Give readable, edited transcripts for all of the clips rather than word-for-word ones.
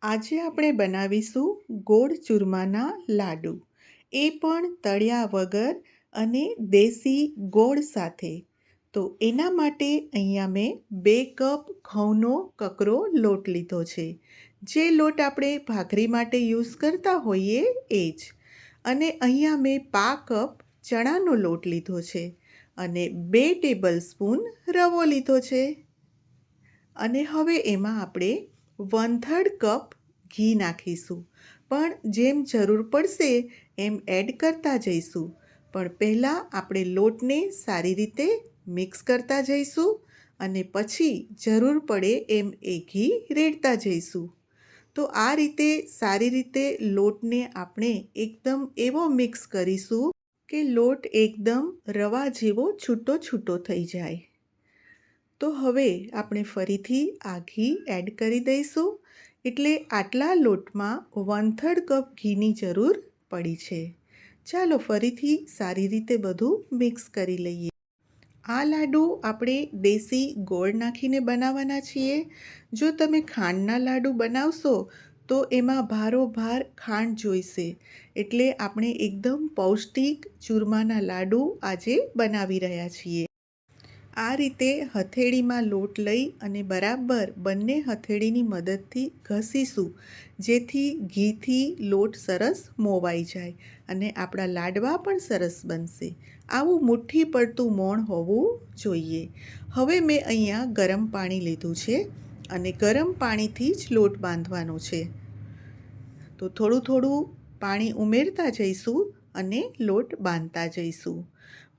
આજે આપણે બનાવીશું ગોળ ચૂરમાના લાડુ, એ પણ તળ્યા વગર અને દેશી ગોળ સાથે. તો એના માટે અહીંયા મેં 2 કપ ઘઉંનો કકરો લોટ લીધો છે. જે લોટ આપણે ભાખરી માટે યુઝ કરતા હોઈએ એ જ. અને અહીંયા મેં 1/2 કપ ચણાનો લોટ લીધો છે અને 2 ટેબલ સ્પૂન રવો લીધો છે. અને હવે એમાં આપણે 1/3 કપ ઘી નાખીશું, પણ જેમ જરૂર પડશે એમ એડ કરતા જઈશું. પણ પહેલાં આપણે લોટને સારી રીતે મિક્સ કરતા જઈશું અને પછી જરૂર પડે એમ એ ઘી રેડતા જઈશું. તો આ રીતે સારી રીતે લોટને આપણે એકદમ એવો મિક્સ કરીશું કે લોટ એકદમ રવા જેવો છૂટો છૂટો થઈ જાય. તો હવે આપણે ફરીથી આ ઘી એડ કરી દઈશું. એટલે આટલા લોટમાં 1/3 કપ ઘીની જરૂર પડી છે. ચાલો ફરીથી સારી રીતે બધું મિક્સ કરી લઈએ. આ લાડુ આપણે દેશી ગોળ નાખીને બનાવવાના છીએ. જો તમે ખાંડના લાડુ બનાવશો તો એમાં ભારોભાર ખાંડ જોઈશે. એટલે આપણે એકદમ પૌષ્ટિક ચૂરમાના લાડુ આજે બનાવી રહ્યા છીએ. આ રીતે હથેળીમાં લોટ લઈ અને બરાબર બંને હથેળીની મદદથી ઘસીશું, જેથી ઘીથી લોટ સરસ મોવાઈ જાય અને આપણા લાડવા પણ સરસ બનશે. આવું મુઠ્ઠી પડતું મોણ હોવું જોઈએ. હવે મેં અહીંયા ગરમ પાણી લીધું છે અને ગરમ પાણીથી જ લોટ બાંધવાનો છે. તો થોડું થોડું પાણી ઉમેરતા જઈશું અને લોટ બાંધતા જઈશું.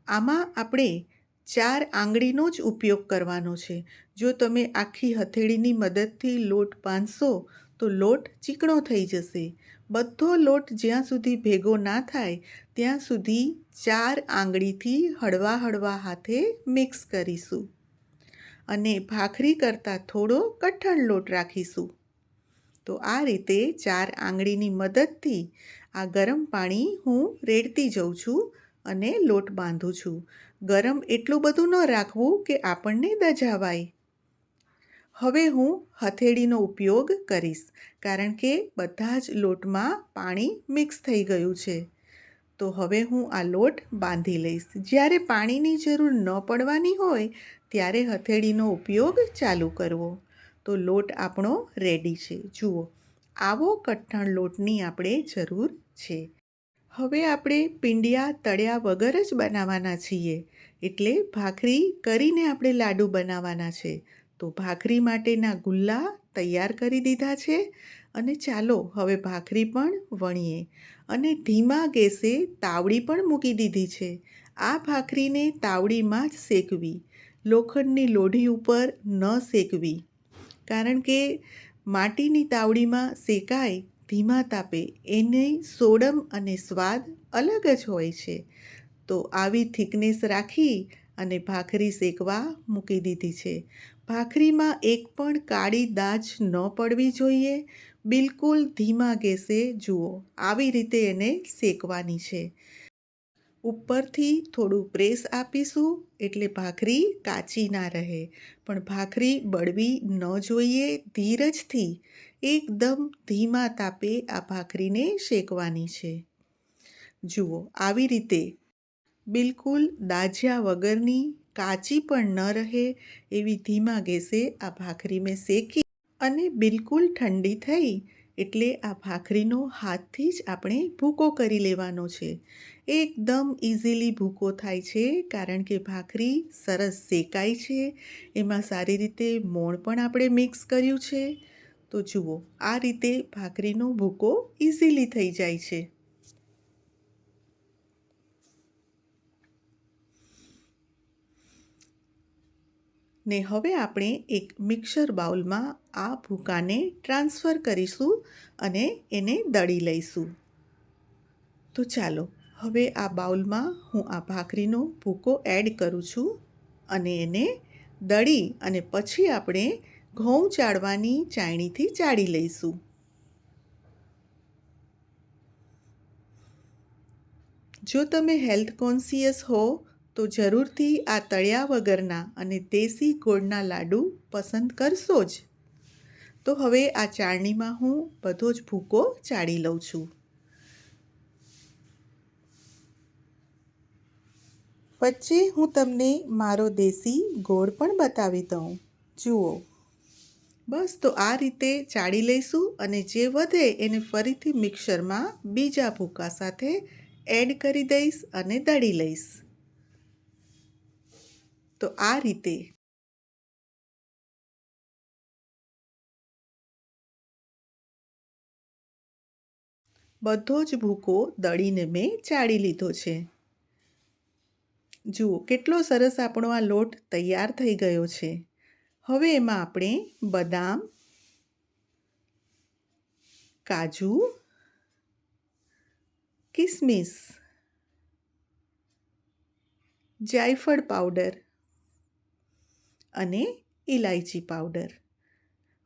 આમાં આપણે 4 આંગળીનો જ ઉપયોગ કરવાનો છે. જો તમે આખી હથેળીની મદદથી લોટ બાંધશો તો લોટ ચીકણો થઈ જશે. બધો લોટ જ્યાં સુધી ભેગો ના થાય ત્યાં સુધી 4 આંગળીથી હળવા હળવા હાથે મિક્સ કરીશું અને ભાખરી કરતાં થોડો કઠણ લોટ રાખીશું. તો આ રીતે 4 આંગળીની મદદથી આ ગરમ પાણી હું રેડતી જઉં છું અને લોટ બાંધું છું. ગરમ એટલું બધું ન રાખવું કે આપણને દજાવાય. હવે હું હથેળીનો ઉપયોગ કરીશ, કારણ કે બધા જ લોટમાં પાણી મિક્સ થઈ ગયું છે. તો હવે હું આ લોટ બાંધી લઈશ. જ્યારે પાણીની જરૂર ન પડવાની હોય ત્યારે હથેળીનો ઉપયોગ ચાલુ કરવો. તો લોટ આપણો રેડી છે. જુઓ, આવો કઠણ લોટની આપણે જરૂર છે. હવે આપણે પિંડિયા તળ્યા વગર જ બનાવવાના છીએ. એટલે ભાખરી કરીને આપણે લાડુ બનાવવાના છે. તો ભાખરી માટેના ગુલ્લા તૈયાર કરી દીધા છે અને ચાલો હવે ભાખરી પણ વણીએ. અને ધીમા ગેસે તાવડી પણ મૂકી દીધી છે. આ ભાખરીને તાવડીમાં જ શેકવી, લોખંડની લોઢી ઉપર ન શેકવી. કારણ કે માટીની તાવડીમાં શેકાય ધીમા તાપે એની સોડમ અને સ્વાદ અલગ જ હોય છે. તો આવી થિકનેસ રાખી અને ભાખરી શેકવા મૂકી દીધી છે. ભાખરીમાં એક પણ કાળી દાજ ન પડવી જોઈએ. બિલકુલ ધીમા ગેસે જુઓ આવી રીતે એને શેકવાની છે. ઉપરથી થોડું પ્રેસ આપીશું એટલે ભાખરી કાચી ના રહે. પણ ભાખરી બળવી ન જોઈએ. ધીરજથી એકદમ ધીમા તાપે આ ભાખરીને શેકવાની છે. જુઓ આવી રીતે બિલકુલ દાઝ્યા વગરની, કાચી પણ ન રહે એવી ધીમા ગેસે આ ભાખરી મેં શેકી અને બિલકુલ ઠંડી થઈ એટલે આ ભાખરીનો હાથથી જ આપણે ભૂકો કરી લેવાનો છે. એકદમ ઇઝીલી ભૂકો થાય છે, કારણ કે ભાખરી સરસ શેકાય છે. એમાં સારી રીતે મોણ પણ આપણે મિક્સ કર્યું છે. તો જુઓ આ રીતે ભાખરીનો ભૂકો ઇઝીલી થઈ જાય છે. ને હવે આપણે એક મિક્સર બાઉલમાં આ ભૂકાને ટ્રાન્સફર કરીશું અને એને દળી લઈશું. તો ચાલો હવે આ બાઉલમાં હું આ ભાખરીનો ભૂકો એડ કરું છું અને એને દળી અને પછી આપણે ઘઉં ચાળવાની ચાળણીથી ચાળી લઈશું. જો તમે હેલ્થ કોન્શિયસ હો તો જરૂરથી આ તળ્યા વગરના અને દેશી ગોળના લાડુ પસંદ કરશો જ. તો હવે આ ચાળણીમાં હું બધો જ ભૂકો ચાળી લઉં છું. વચ્ચે હું તમને મારો દેશી ગોળ પણ બતાવી દઉં. જુઓ, બસ તો આ રીતે ચાળી લઈશું અને જે વધે એને ફરીથી મિક્સરમાં બીજા ભૂકા સાથે એડ કરી દઈશ અને દળી લઈશ. તો આ રીતે બધો જ ભૂકો દળીને મેં ચાળી લીધો છે. જુઓ કેટલો સરસ આપણો આ લોટ તૈયાર થઈ ગયો છે. હવે એમાં આપણે બદામ, કાજુ, કિસમિસ, જાયફળ પાવડર અને ઇલાયચી પાવડર.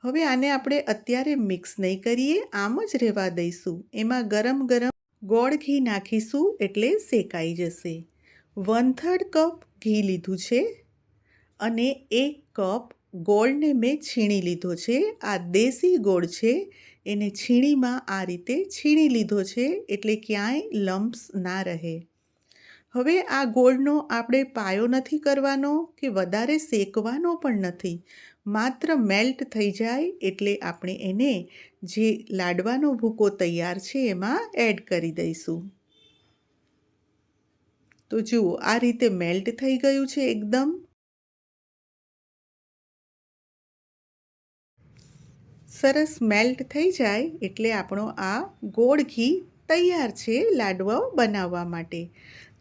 હવે આને આપણે અત્યારે મિક્સ નહીં કરીએ, આમ જ રહેવા દઈશું. એમાં ગરમ ગરમ ગોળ ઘી નાખીશું એટલે શેકાઈ જશે. 1/3 કપ ઘી લીધું છે અને 1 કપ ગોળને મેં છીણી લીધો છે. આ દેશી ગોળ છે, એને છીણીમાં આ રીતે છીણી લીધો છે એટલે ક્યાંય લમ્પ્સ ના રહે. હવે આ ગોળનો આપણે પાયો નથી કરવાનો કે વધારે શેકવાનો પણ નથી. માત્ર મેલ્ટ થઈ જાય એટલે આપણે એને જે લાડવાનો ભૂકો તૈયાર છે એમાં એડ કરી દઈશું. તો જુઓ આ રીતે મેલ્ટ થઈ ગયું છે એકદમ. સરસ મેલ્ટ થઈ જાય એટલે આપણો આ ગોળ ઘી તૈયાર છે લાડવાઓ બનાવવા માટે.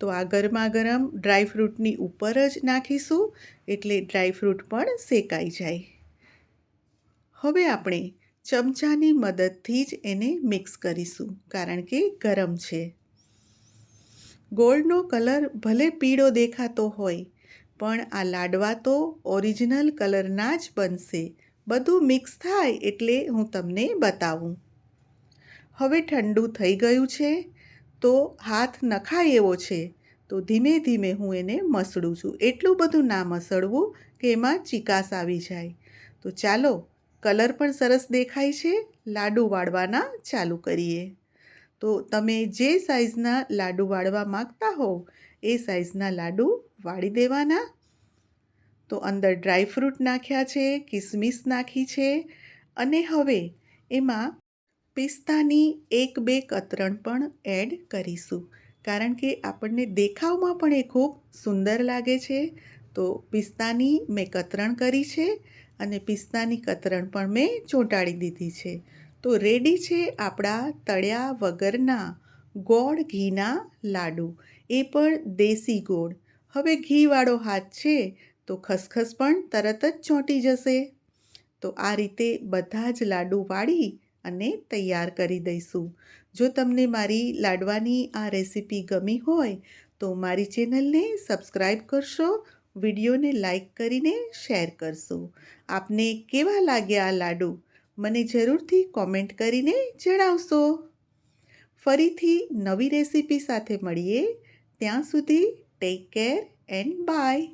તો આ ગરમા ગરમ ડ્રાયફ્રૂટની ઉપર જ નાખીશું એટલે ડ્રાયફ્રૂટ પણ શેકાઈ જાય. હવે આપણે ચમચાની મદદથી જ એને મિક્સ કરીશું કારણ કે ગરમ છે. ગોળનો કલર ભલે પીળો દેખાતો હોય પણ આ લાડવા તો ઓરિજિનલ કલરના જ બનશે. બધું મિક્સ થાય એટલે હું તમને બતાવું. હવે ઠંડુ થઈ ગયું છે તો હાથ નખાય એવો છે તો ધીમે ધીમે હું એને મસળું છું. એટલું બધું ના મસળવું કે એમાં ચીકાશ આવી જાય. તો ચાલો, કલર પણ સરસ દેખાય છે. લાડુ વાળવાના ચાલુ કરીએ. તો તમે જે સાઈઝના લાડુ વાળવા માગતા હોવ એ સાઈઝના લાડુ વાળી દેવાના. તો અંદર ડ્રાયફ્રૂટ નાખ્યા છે, કિસમિસ નાખી છે અને હવે એમાં પિસ્તાની 1-2 કતરણ પણ એડ કરીશું કારણ કે આપણને દેખાવમાં પણ એ ખૂબ સુંદર લાગે છે. તો પિસ્તાની મેં કતરણ કરી છે અને પિસ્તાની કતરણ પણ મેં ચોંટાડી દીધી છે. તો રેડી છે આપણા તળ્યા વગરના ગોળ ઘીના લાડુ, એ પણ દેશી ગોળ. હવે ઘીવાળો હાથ છે તો ખસખસ પણ તરત જ ચોંટી જશે. તો આ રીતે બધા જ લાડુ વાળી અને તૈયાર કરી દઈશું. જો તમને મારી લાડવાની આ રેસીપી ગમી હોય તો મારી ચેનલને સબસ્ક્રાઈબ કરશો, વિડીયોને લાઈક કરીને શેર કરશો. આપને કેવા લાગ્યા આ લાડુ મને જરૂરથી કોમેન્ટ કરીને જણાવશો. ફરીથી નવી રેસીપી સાથે મળીએ. ત્યાં સુધી ટેક કેર એન્ડ બાય.